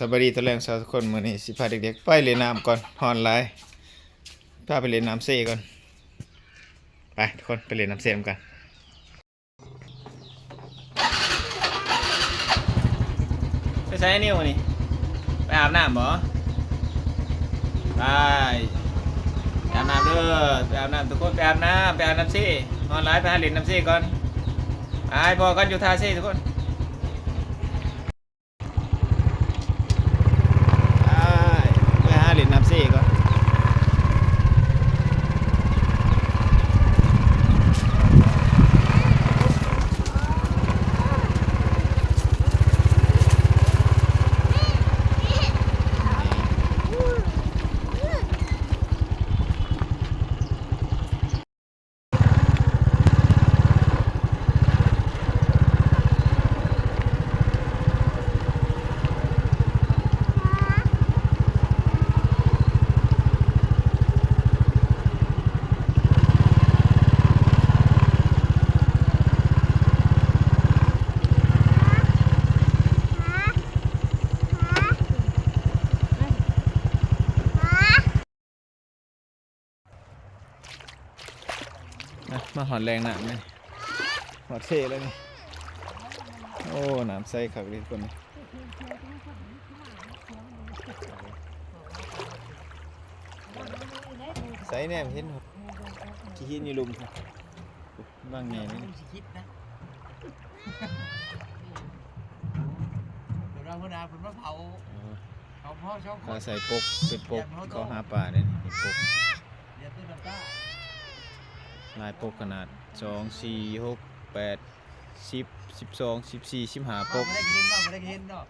สวัสดีตอนแรกชาวทุกคนมื้อนี้สิพาเด็กๆไปเล่นน้ำก่อนฮอนหลายพาไปเล่นน้ำเซ่ก่อนไปทุกคนไปเล่นน้ำเซ่กันไปใช้นิ้วนี่ไปอาบน้ำบ่ไปอาบน้ำเด้อไปอาบน้ำทุกคนไปอาบน้ำเซ่ฮอนหลายไปหาเล่นน้ำเซ่ก่อนไปพอกันอยู่ท่าเซ่ทุกคนไปหาเล่นน้ำเซ่ก่อนมาหอดแรงน้ำเลยหอดเท่เลยนี่โอ้น้ำใสขักเลยคนนี้ใสแน่เห็นขี้หินอยู่ลุมบางไงนี่เราคนอาเป็นมะเผาเขาพ่อชอบ เขาใส่ปกเป็นปกเขาหาป่าเนี่ยเป็นปก เดี๋ยวตื้อน้ำตา ลายปกขนาด2 4 6 8 10 12 14 15ปก ไม่ได้กินเนาะไม่ได้กินเนาะ